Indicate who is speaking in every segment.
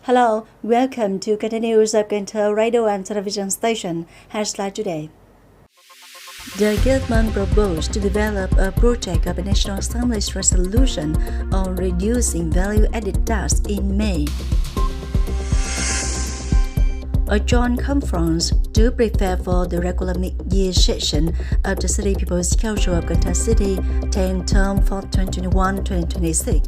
Speaker 1: Hello, welcome to Kênh News of Cần Thơ Radio and Television Station. Headline today. The government proposed to develop a project of a National Assembly's resolution on reducing value-added tax in May. A joint conference to prepare for the regular mid-year session of the City People's Council of Cần Thơ City 10 term for 2021-2026.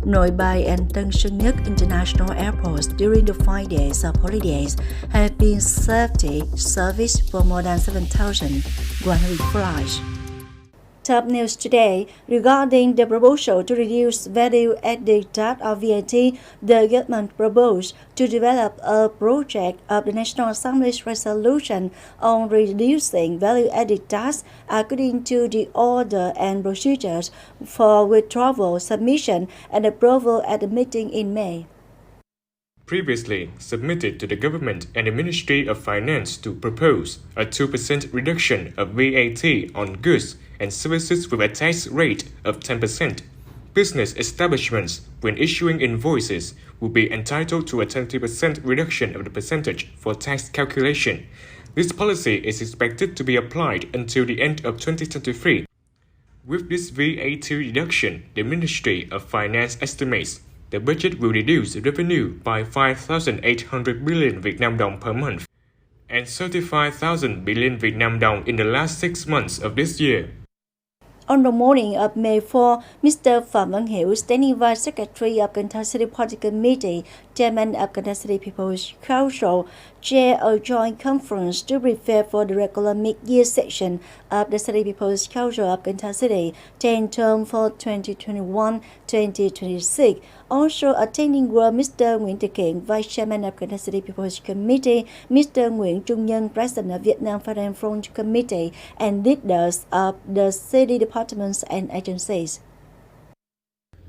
Speaker 1: Nội Bài and Tân Sơn Nhất international airports during the 5 days of holidays have been safety serviced for more than 7,100 flights. Top news today regarding the proposal to reduce value-added tax or VAT, the government proposed to develop a project of the National Assembly's resolution on reducing value-added tax according to the order and procedures for withdrawal, submission, and approval at the meeting in May.
Speaker 2: Previously submitted to the government and the Ministry of Finance to propose a 2% reduction of VAT on goods and services with a tax rate of 10%. Business establishments, when issuing invoices, will be entitled to a 20% reduction of the percentage for tax calculation. This policy is expected to be applied until the end of 2023. With this VAT reduction, the Ministry of Finance estimates the budget will reduce revenue by 5,800 billion Vietnam dong per month and 35,000 billion Vietnam dong in the last 6 months of this year.
Speaker 1: On the morning of May 4, Mr. Phạm Văn Hiểu, Standing Vice Secretary of Cần Thơ City Party Committee, Chairman of Cần Thơ City People's Council, chaired a joint conference to prepare for the regular mid-year session of the City People's Council of Cần Thơ City 10 term for 2021-2026. Also attending were Mr. Nguyễn Thị Kiện, Vice Chairman of Cần Thơ City People's Committee, Mr. Nguyễn Trung Nhân, President of Vietnam Foreign Front Committee, and leaders of the city departments and agencies.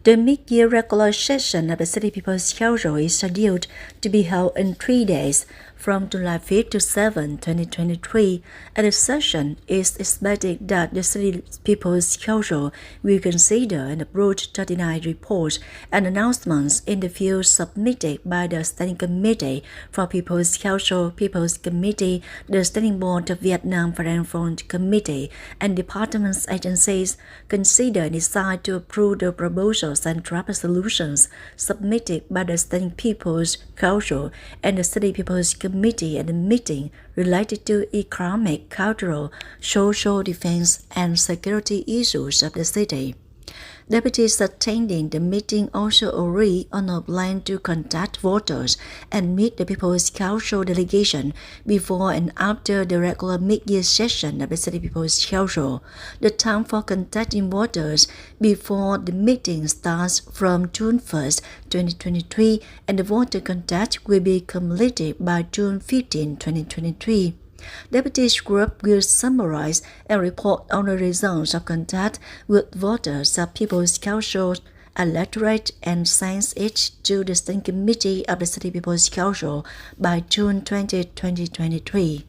Speaker 1: The mid-year regular session of the City People's Council is scheduled to be held in 3 days, from July 5 to 7, 2023. At the session, it is expected that the City People's Council will consider and approve 39 reports and announcements in the field submitted by the Standing Committee for People's Council, People's Committee, the Standing Board of Vietnam Foreign Front Committee, and departments agencies. Consider and decide to approve the proposals and draft resolutions submitted by the Standing People's Council and the City People's Committee at the meeting related to economic, cultural, social, defense, and security issues of the city. Deputies attending the meeting also agreed on a plan to contact voters and meet the People's Council delegation before and after the regular mid-year session of the City People's Council. The time for contacting voters before the meeting starts from June 1st, 2023, and the voter contact will be completed by June 15, 2023. Deputies group will summarize and report on the results of contact with voters of People's Council electorate and send it to the Standing Committee of the City People's Council by June 20, 2023.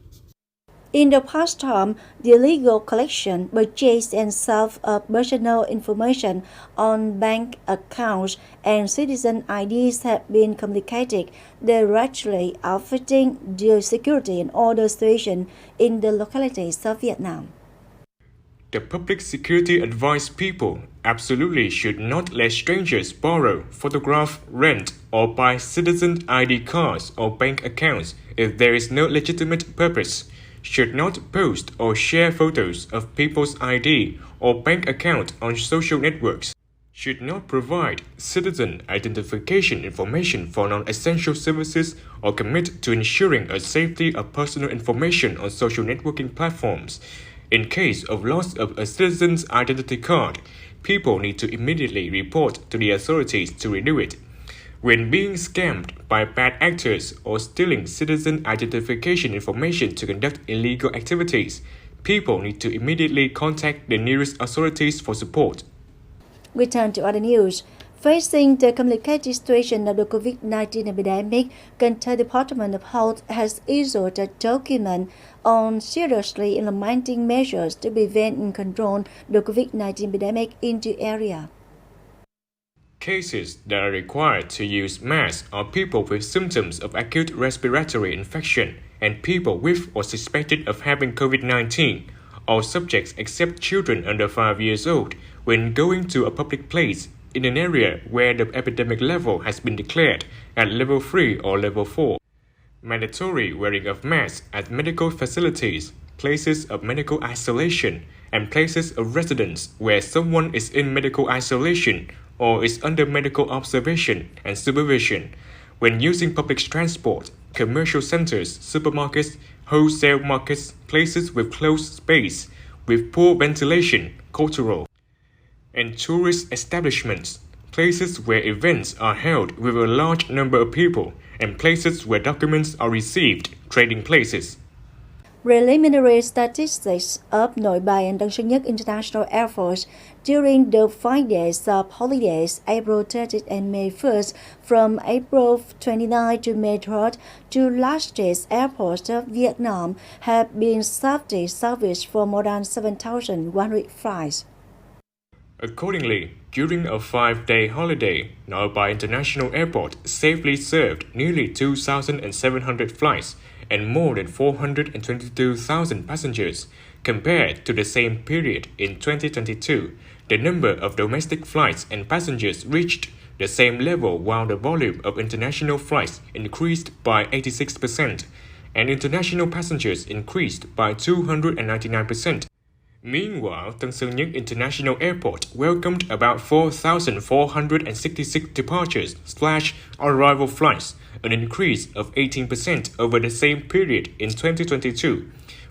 Speaker 1: In the past term, the illegal collection, purchase, and sale of personal information on bank accounts and citizen IDs have been complicated, directly affecting the security and order situation in the localities of Vietnam.
Speaker 2: The public security advised people absolutely should not let strangers borrow, photograph, rent, or buy citizen ID cards or bank accounts if there is no legitimate purpose. Should not post or share photos of people's ID or bank account on social networks. Should not provide citizen identification information for non-essential services or commit to ensuring a safety of personal information on social networking platforms. In case of loss of a citizen's identity card, people need to immediately report to the authorities to renew it. When being scammed by bad actors or stealing citizen identification information to conduct illegal activities, people need to immediately contact the nearest authorities for support.
Speaker 1: We turn to other news. Facing the complicated situation of the COVID-19 epidemic, Cần Thơ Department of Health has issued a document on seriously implementing measures to prevent and control the COVID-19 epidemic in the area.
Speaker 2: Cases that are required to use masks are people with symptoms of acute respiratory infection and people with or suspected of having COVID-19. All subjects except children under 5 years old when going to a public place in an area where the epidemic level has been declared at level 3 or level 4. Mandatory wearing of masks at medical facilities, places of medical isolation, and places of residence where someone is in medical isolation or is under medical observation and supervision. When using public transport, commercial centers, supermarkets, wholesale markets, places with closed space, with poor ventilation, cultural, and tourist establishments, places where events are held with a large number of people, and places where documents are received, trading places.
Speaker 1: Preliminary statistics of Nội Bài and Tân Sơn Nhất International Airport during the 5 days of holidays, April 30th and May 1st, from April 29 to May 3rd, two largest airports of Vietnam have been safety serviced for more than 7,100 flights.
Speaker 2: Accordingly, during a 5-day holiday, Nội Bài International Airport safely served nearly 2,700 flights and more than 422,000 passengers. Compared to the same period in 2022, the number of domestic flights and passengers reached the same level while the volume of international flights increased by 86% and international passengers increased by 299%. Meanwhile, Tân Sơn Nhất International Airport welcomed about 4,466 departures/arrival flights, an increase of 18% over the same period in 2022,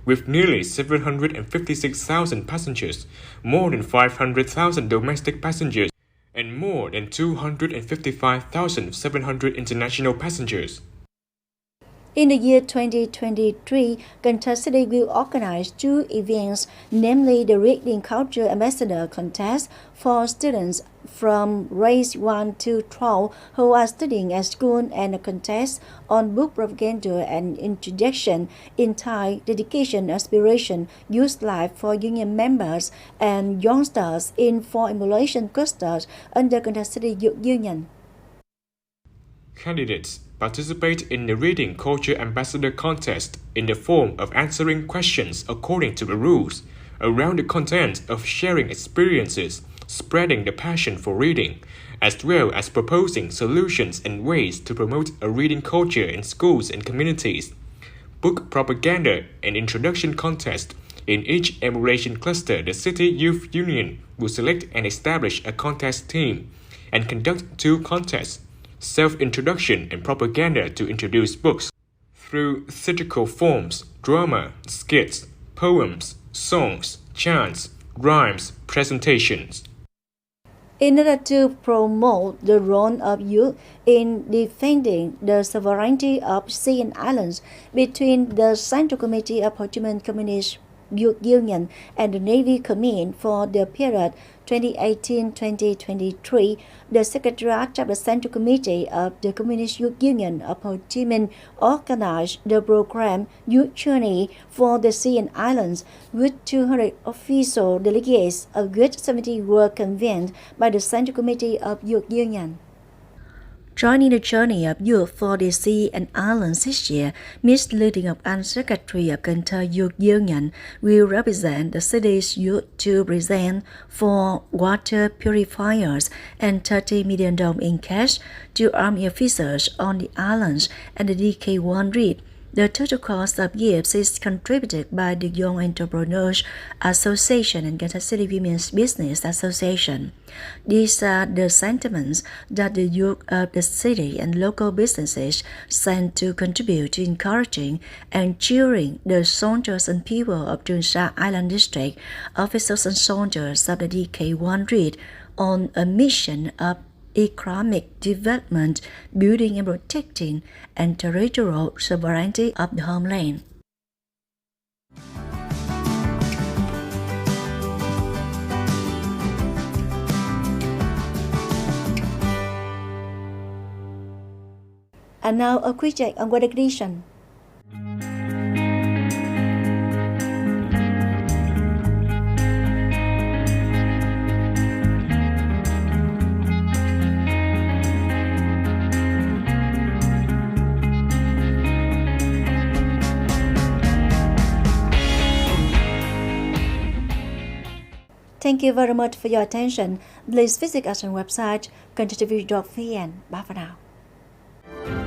Speaker 2: with nearly 756,000 passengers, more than 500,000 domestic passengers, and more than 255,700 international passengers.
Speaker 1: In the year 2023, Cần Thơ City will organize two events, namely the Reading Culture Ambassador Contest for students from grades 1 to 12 who are studying at school and a contest on book propaganda and introduction in Thai, dedication, aspiration, youth life for union members and youngsters in for emulation clusters under Cần Thơ City Youth Union.
Speaker 2: Candidates participate in the Reading Culture Ambassador Contest in the form of answering questions according to the rules, around the content of sharing experiences, spreading the passion for reading, as well as proposing solutions and ways to promote a reading culture in schools and communities. Book propaganda and introduction contest. In each emulation cluster, the City Youth Union will select and establish a contest team and conduct two contests, self-introduction and propaganda to introduce books, through theatrical forms, drama, skits, poems, songs, chants, rhymes, presentations.
Speaker 1: In order to promote the role of youth in defending the sovereignty of sea and islands between the Central Committee of Ho Chi Minh Communist Youth Union and the Navy Command for the period 2018-2023, the Secretariat of the Central Committee of the Communist Youth Union of Ho Chi Minh organized the program Youth Journey for the Sea and Islands, with 200 official delegates of which 70 were convened by the Central Committee of Youth Union. Joining the journey of youth for the sea and islands this year, Ms. Lê Thị Ngọc Anh, Secretary of Cần Thơ Youth Union, will represent the city's youth to present for water purifiers and 30 million dong in cash to army officers on the islands and the DK1 REIT. The total cost of gifts is contributed by the Young Entrepreneurs Association and Cần Thơ City Women's Business Association. These are the sentiments that the youth of the city and local businesses send to contribute to encouraging and cheering the soldiers and people of Trường Sa Island District, officers and soldiers of the DK1 REIT on a mission of economic development, building and protecting and territorial sovereignty of the homeland. And now a quick check on weather condition. Thank you very much for your attention. Please visit us on website kênh youtube.vn. Bye for now.